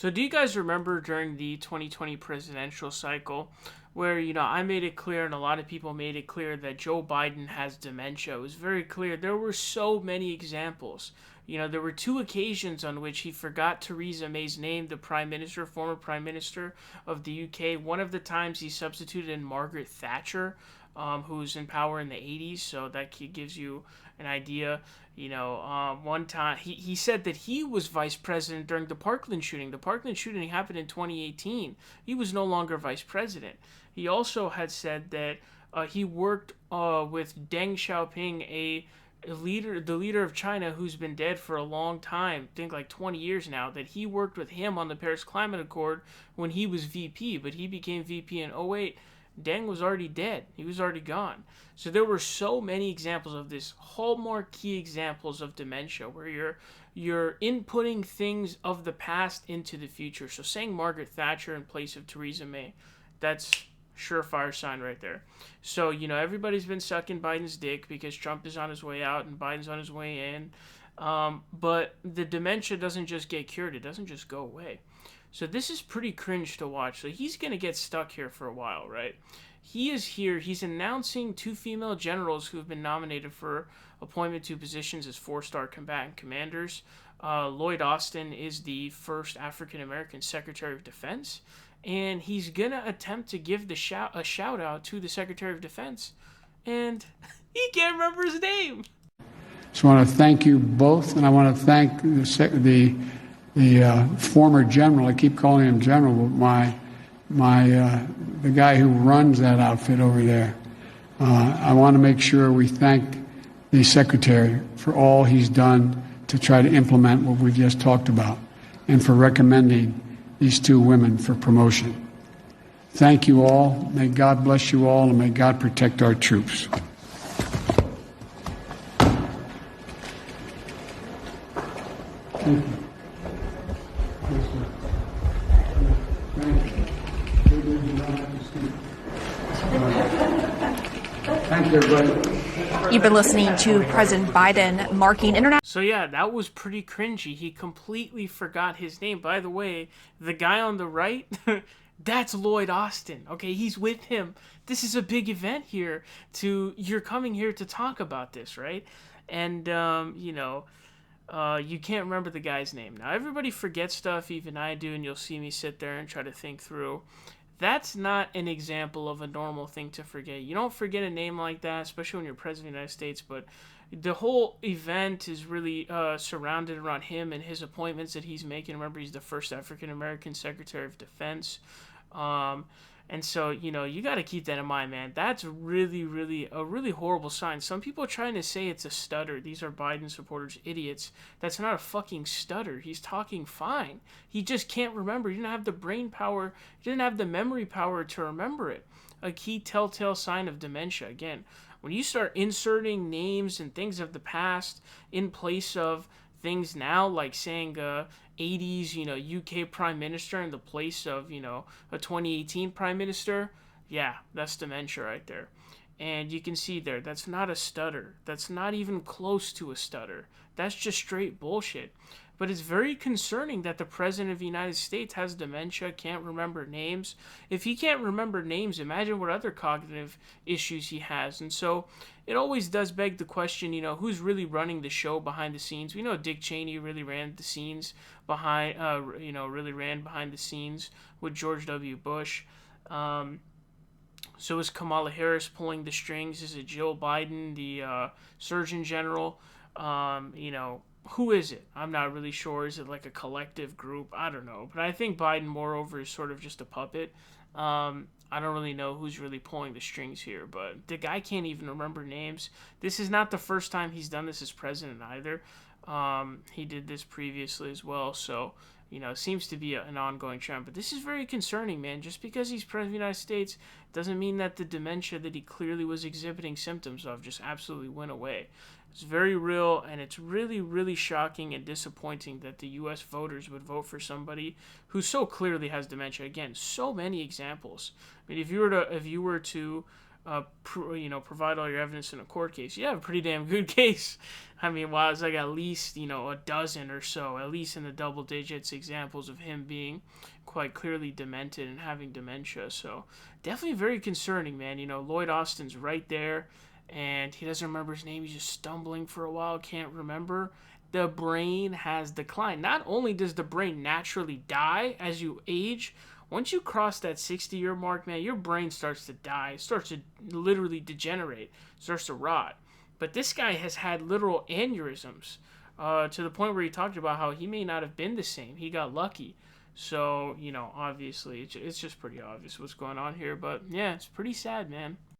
So do you guys remember during the 2020 presidential cycle where, I made it clear and a lot of people made it clear that Joe Biden has dementia? It was very clear. There were so many examples. There were two occasions on which he forgot Theresa May's name, the former prime minister of the UK. One of the times he substituted in Margaret Thatcher, who was in power in the 80s, so that gives you an idea. One time he said that he was vice president during the Parkland shooting. The Parkland shooting happened in 2018. He was no longer vice president. He also had said that he worked with Deng Xiaoping, the leader of China, who's been dead for a long time, I think like 20 years now, that he worked with him on the Paris Climate Accord when he was VP, but he became VP in '08. Deng was already dead. He was already gone. So there were so many examples of this, hallmark key examples of dementia, where you're inputting things of the past into the future. So saying Margaret Thatcher in place of Theresa May, that's surefire sign right there. So, everybody's been sucking Biden's dick because Trump is on his way out and Biden's on his way in. But the dementia doesn't just get cured. It doesn't just go away. So this is pretty cringe to watch. So he's going to get stuck here for a while, right? He is here. He's announcing two female generals who have been nominated for appointment to positions as 4-star combatant commanders. Lloyd Austin is the first African-American Secretary of Defense. And he's going to attempt to give a shout out to the Secretary of Defense. And he can't remember his name. So I want to thank you both, and I want to thank the former general. I keep calling him general, but the guy who runs that outfit over there. I want to make sure we thank the secretary for all he's done to try to implement what we just talked about, and for recommending these two women for promotion. Thank you all. May God bless you all, and may God protect our troops. Thank you. Thank you, everybody. You've been listening to President Biden marking international. So yeah, that was pretty cringy. He completely forgot his name. By the way, the guy on the right, that's Lloyd Austin. Okay, he's with him. This is a big event here. You're coming here to talk about this, right? And you can't remember the guy's name. Now, everybody forgets stuff, even I do, and you'll see me sit there and try to think through. That's not an example of a normal thing to forget. You don't forget a name like that, especially when you're president of the United States, but the whole event is really surrounded around him and his appointments that he's making. Remember, he's the first African-American Secretary of Defense. And so, you got to keep that in mind, man. That's really, really a really horrible sign. Some people are trying to say it's a stutter. These are Biden supporters, idiots. That's not a fucking stutter. He's talking fine. He just can't remember. He didn't have the brain power. He didn't have the memory power to remember it. A key telltale sign of dementia. Again, when you start inserting names and things of the past in place of things now, like saying 80s, UK prime minister in the place of, a 2018 prime minister, yeah, that's dementia right there. And you can see there, that's not a stutter. That's not even close to a stutter. That's just straight bullshit. But it's very concerning that the President of the United States has dementia, can't remember names. If he can't remember names, imagine what other cognitive issues he has. And so it always does beg the question, who's really running the show behind the scenes? We know Dick Cheney really ran the scenes behind the scenes with George W. Bush. So is Kamala Harris pulling the strings? Is it Joe Biden, the Surgeon General? Who is it? I'm not really sure. Is it like a collective group? I don't know. But I think Biden, moreover, is sort of just a puppet. I don't really know who's really pulling the strings here, but the guy can't even remember names. This is not the first time he's done this as president either. He did this previously as well, so it seems to be an ongoing trend. But this is very concerning, man. Just because he's president of the United States doesn't mean that the dementia that he clearly was exhibiting symptoms of just absolutely went away. It's very real, and it's really, really shocking and disappointing that the U.S. voters would vote for somebody who so clearly has dementia. Again, so many examples. I mean, if you were to provide all your evidence in a court case, you have a pretty damn good case. I mean, wow, it's like at least, a dozen or so, at least in the double digits, examples of him being quite clearly demented and having dementia. So definitely very concerning, man. Lloyd Austin's right there, and he doesn't remember his name. He's just stumbling for a while, can't remember. The brain has declined. Not only does the brain naturally die as you age, once you cross that 60-year mark, man, your brain starts to die, starts to literally degenerate, starts to rot. But this guy has had literal aneurysms to the point where he talked about how he may not have been the same. He got lucky. So, obviously, it's just pretty obvious what's going on here. But, yeah, it's pretty sad, man.